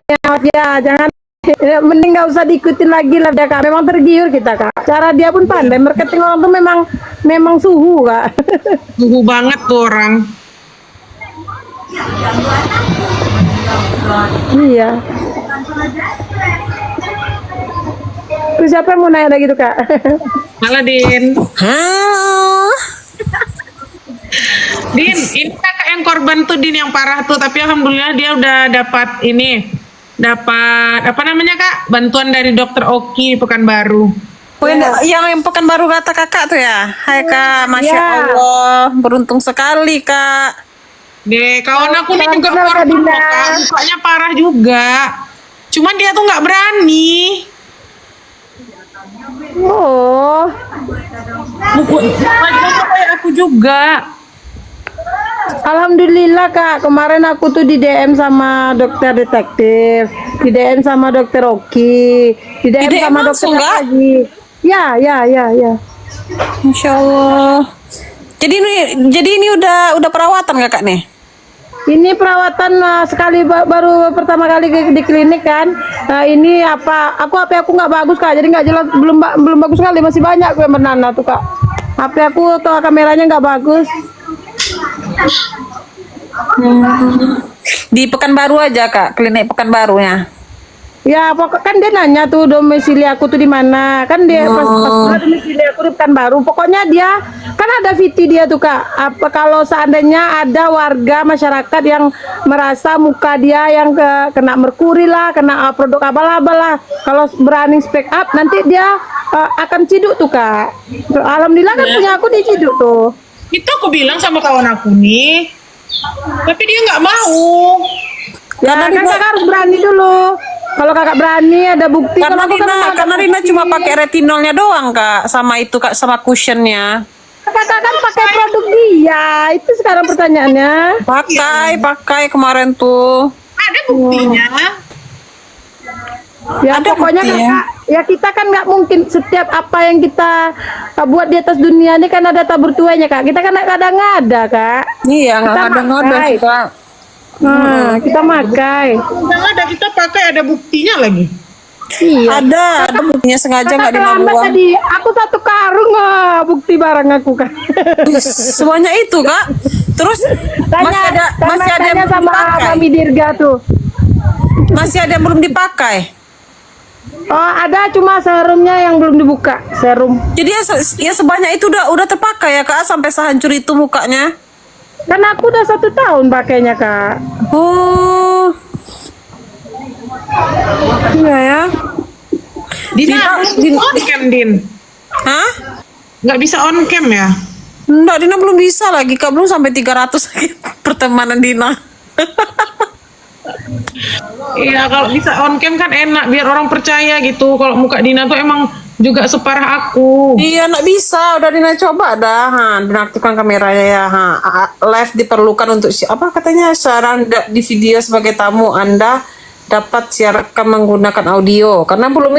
Ya, jangan mending nggak usah diikutin lagi lah dia kak. Memang tergiur kita kak. Cara dia pun pandai. Marketing orang tuh memang suhu kak. Suhu banget tuh orang. Iya. Terus siapa yang mau nanya lagi tuh kak? Malah Din. Halo. Din, ini kakak yang korban tuh Din yang parah tuh, tapi alhamdulillah dia udah dapat apa namanya kak? Bantuan dari dokter Oki Pekanbaru. Oh, yang Pekanbaru kata kakak tuh ya. Hai kak, masya Ya. Allah, beruntung sekali kak. Deh, kawan aku nih Salam juga kenal, Kak korban Dinda. loh, kak. Mukanya parah juga. Cuman dia tuh nggak berani. Oh, Mukanya kayak aku juga. alhamdulillah kak. Kemarin aku tuh di DM sama dokter detektif, di DM sama dokter Oki, di DM DM sama dokter langsung, Kak? lagi. Ya, ya, ya, ya. Masya Allah. Jadi ini udah perawatan kakak nih? Ini perawatan sekali baru pertama kali di klinik kan. Nah ini aku nggak bagus kak, jadi nggak jelas, belum bagus sekali, masih banyak gue menana tuh kak. HP aku tuh kameranya nggak bagus. Di Pekanbaru aja kak, klinik Pekanbaru ya. Ya pokok kan dia nanya tuh domisili aku tuh di mana, kan dia pas domisili aku di Pekanbaru. Pokoknya dia kan ada VT dia tuh kak. Apa kalau seandainya ada warga masyarakat yang merasa muka dia yang kena merkuri lah, kena produk abal-abal lah, kalau berani speak up nanti dia akan ciduk tuh kak. Alhamdulillah kan punya aku diciduk tuh. Itu aku bilang sama kawan aku nih. Tapi dia nggak mau. Ya Karena kan Rina- kakak harus berani dulu. Kalau kakak berani ada bukti. Karena Kalau aku kan Rina, nggak ada karena Rina bukti. cuma pakai retinolnya doang kak, sama itu kak, sama cushionnya. Kakak kan pakai produk dia. Itu sekarang pertanyaannya. Pakai kemarin tuh. Ada buktinya. Ya Ada pokoknya bukti, kakak, ya kita kan nggak mungkin setiap apa yang kita buat di atas dunia ini kan ada tabur tuanya kak. Kita kan kadang ada kak. Iya, nggak Kita ada pakai. sih kak. Nah, kita makai. Yang ada kita pakai ada buktinya lagi. Iya. Ada buktinya sengaja Kakak nggak terlambat dibuang. tadi. Aku satu karung bukti barang aku kan. Semuanya itu kak. Terus masih ada yang tanya belum sama dipakai. Mami Dirga tuh. Masih ada yang belum dipakai. Oh ada cuma serumnya yang belum dibuka. Serum. Jadi ya sebanyak itu udah terpakai ya kak, sampai sehancur itu mukanya. Kan aku udah 1 tahun pakainya kak. Oh, iya ya. Dina, on cam Din. Hah? Nggak bisa on cam ya? Enggak, Dina belum bisa lagi kak, belum sampai 300 lagi pertemanan Dina. Iya, kalau bisa on cam kan enak biar orang percaya gitu. Kalau muka Dina tuh emang juga separah aku. Iya, nggak bisa. Udah Dina coba dah. Dina aktifkan kameranya ya. Live diperlukan untuk apa katanya, saran di video sebagai tamu Anda dapat siarkan menggunakan audio. Karena belum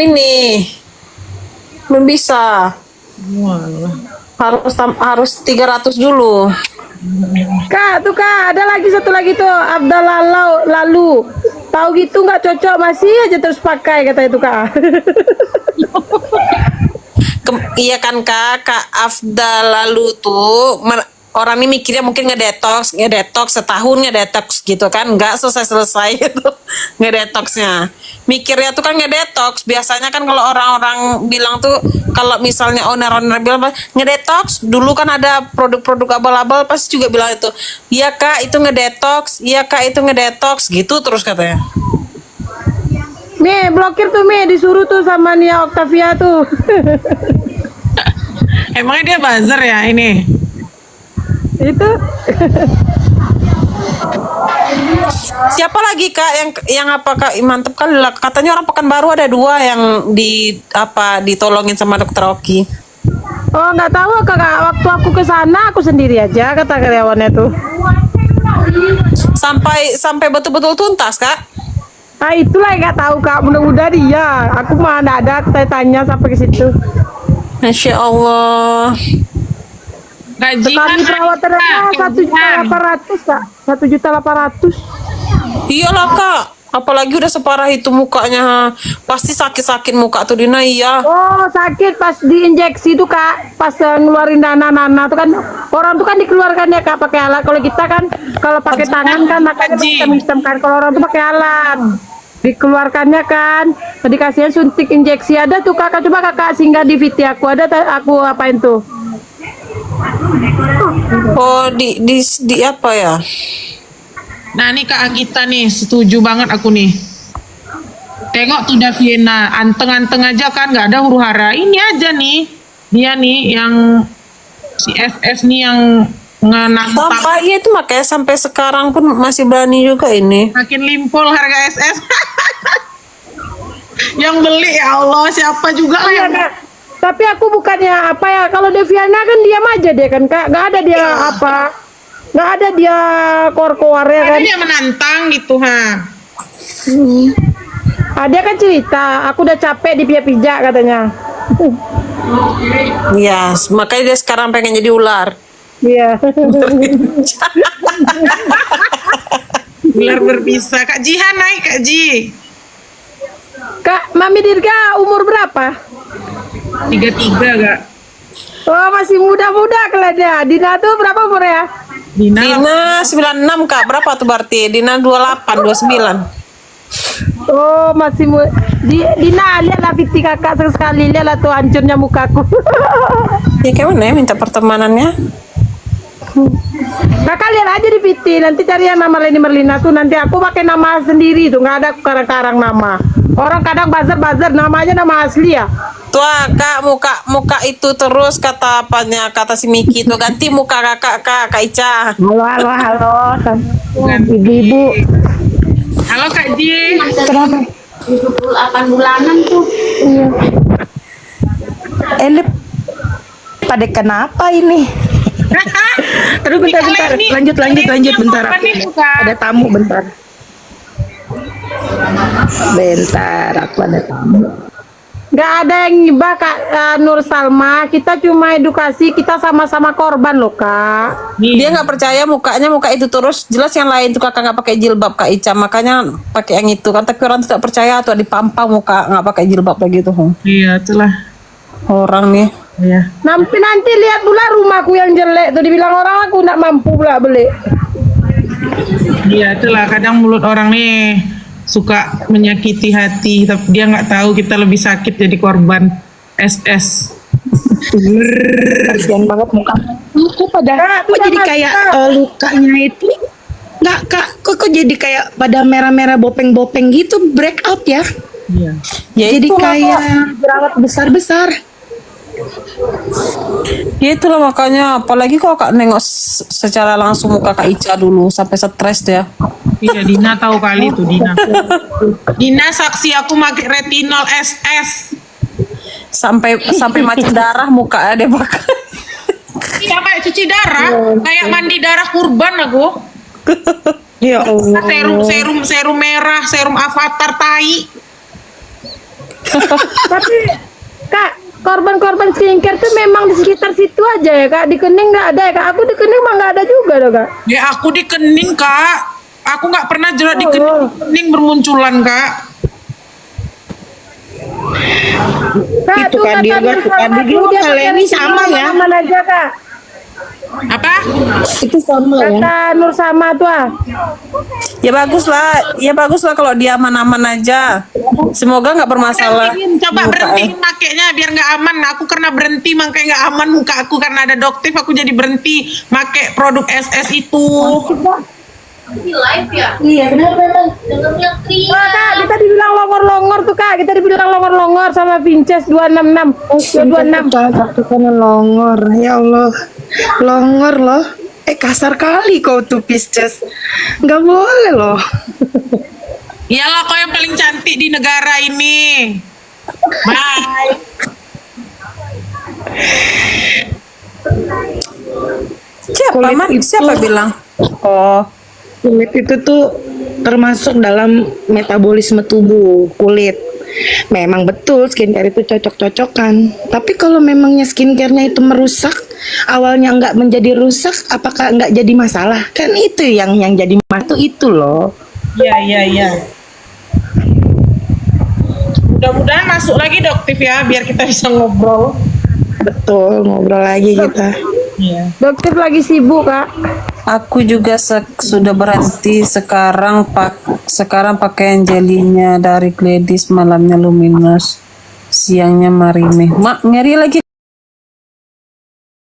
bisa. Walah. Harus 300 dulu. Kak tuh kak ada lagi satu lagi tuh Abdallah lalu. Tahu gitu nggak cocok masih aja terus pakai kata itu kak. Iya kan kak Afdal lalu tuh orang ini mikirnya mungkin ngedetox setahun ngedetox gitu kan, nggak selesai itu ngedetoxnya. Mikirnya tuh kan ngedetox, biasanya kan kalau orang-orang bilang tuh, kalau misalnya owner bilang ngedetox dulu kan ada produk-produk abal-abal pasti juga bilang itu, iya kak itu ngedetox, iya kak itu ngedetox gitu terus katanya. Mi blokir tuh Mi, disuruh tuh sama Nia Octavia tuh. Emangnya dia buzzer ya ini? Itu Siapa lagi kak yang apa kak, mantep kan katanya orang Pekanbaru ada 2 yang ditolongin sama dokter Oki. oh nggak tahu kakak, waktu aku ke sana aku sendiri aja kata karyawannya tuh. Sampai betul-betul tuntas kak. Ah itulah yang nggak tahu kak, mudah-mudahan dia. Aku mah nggak ada tanya sampai ke situ. Masya Allah. Gajian Sekali perawatannya 1.800.000 kak, 1.800.000. Iyalah kak, Apalagi udah separah itu mukanya. Pasti sakit-sakit muka tuh Dina, iya. Oh sakit pas diinjeksi tuh kak, pas ngeluarin nana tuh kan orang tuh kan dikeluarkan ya kak pakai alat. Kalau kita kan kalau pakai tangan kan makanya Haji. hitam kan. Kalau orang tuh pakai alat dikeluarkannya kan. Dikasihnya suntik injeksi ada tuh kakak, coba kakak singgah di VT aku ada aku apain tuh. Oh, di apa ya? Nah nih Kak Agita nih, setuju banget aku nih. Tengok tuh Daviena, anteng-anteng aja kan, nggak ada huru hara. Ini aja nih, dia nih yang si SS nih yang ngenantang. Sampai iya itu makanya sampai sekarang pun masih berani juga ini. Makin limpol harga SS. Yang beli ya Allah, siapa juga lah Iya yang kak. Tapi aku bukannya apa ya, kalau Deviana kan diam aja deh kan kak, nggak ada dia apa, nggak ada dia kor-kornya ada kan. dia menantang gitu ha. Dia kan cerita, aku udah capek dipijak-pijak katanya. Iya, makanya dia sekarang pengen jadi ular. Iya. Ular berbisa. Kak Jihan naik Kak Ji. Kak, Mami Dirga umur berapa? 33 Kak. Oh masih muda-muda kelihatannya. Dina tuh berapa umurnya? Dina. Dina 96 Kak, berapa tuh berarti? Dina 28, 29. Oh masih Dina lihatlah Fiti kakak sekali lihatlah tuh hancurnya mukaku. Ya kayak mana ya minta pertemanannya? Kakak lihat aja di Fiti, nanti cari yang nama Leni Merlina tuh, nanti aku pakai nama sendiri tuh, nggak ada karang-karang nama. Orang kadang buzzer namanya nama asli ya. Tuh Kak, muka itu terus kata apanya, kata si Miki tuh ganti muka Kak Ica. Halo. Ibu-ibu. Halo Kak Ji. Kenapa? 78 bulanan tuh. Iya. Elip pada kenapa ini? Aduh bentar, Ini lanjut bentar. apa nih, Kak? Ada tamu bentar. Bentar, aku ada tamu. Gak ada yang ngibah Kak Nur Salma, kita cuma edukasi, kita sama-sama korban loh Kak. Dia nggak percaya mukanya muka itu terus, jelas yang lain tuh kakak nggak pakai jilbab Kak Ica, makanya pakai yang itu kan. Tapi orang tidak percaya tuh dipampang muka nggak pakai jilbab lagi tuh. Iya, itulah. Orang nih. Iya. Nanti lihat pula rumahku yang jelek tuh, dibilang orang aku nggak mampu pula beli. Iya, itulah kadang mulut orang nih suka menyakiti hati, tapi dia nggak tahu kita lebih sakit jadi korban SS. Kasihan banget muka. Kok pada kok jadi kayak lukanya itu nggak kak? Kok jadi kayak pada merah-merah bopeng-bopeng gitu, breakout ya? Iya. Ya Jadi itulah, kayak Kak. jerawat besar-besar. Ya itulah makanya, apalagi kalau Kak nengok secara langsung muka Kak Ica dulu sampai stres dia. Iya, Dina tahu kali tuh Dina. Dina saksi aku pakai retinol SS. Sampai macam darah muka dia pakai. Iya kayak cuci darah, kayak mandi darah kurban aku. Ya Allah. Serum merah, serum avatar tai. Tapi Kak, korban-korban skincare tuh memang di sekitar situ aja ya Kak, di Kening nggak ada ya Kak, aku di Kening mah nggak ada juga loh Kak. Ya aku di kening Kak. Aku nggak pernah jerat di kening bermunculan Kak. Kak, Itu Kak Dirga, tuh Kak Dirga, kalian ini sama ya? Mana aja Kak? Apa? Itu sama ya. Kata Nur sama tuh ah. Ya bagus lah kalau dia aman-aman aja. Semoga nggak bermasalah. Coba muka, berhentiin makainya biar nggak aman. Aku karena berhenti makanya nggak aman muka aku karena ada doktif. Aku jadi berhenti make produk SS itu. Di live ya? Iya benar. Dengernya Wah, Tria. Kak, kita dibilang longor-longor tuh Kak, kita dibilang longor-longor sama Vinces 266. 226. Satu kan longor, ya Allah, longor loh. Kasar kali kau tuh Pisces, nggak boleh loh. Iyalah kau yang paling cantik di negara ini. Bye. Siapa Kulit man? itu- Siapa bilang? Oh, Kulit itu tuh termasuk dalam metabolisme tubuh kulit. Memang betul skincare itu cocok-cocokan. Tapi kalau memangnya skincare-nya itu merusak, awalnya nggak menjadi rusak, apakah nggak jadi masalah? Kan itu yang jadi masalah itu loh. Iya. Mudah-mudahan masuk lagi Doktif ya, biar kita bisa ngobrol. Betul, ngobrol lagi kita. Iya. Dokter lagi sibuk kak. Aku juga sudah berhenti sekarang pakai jelinya dari Gladys, malamnya Luminous, siangnya Marime. Mak, ngeri lagi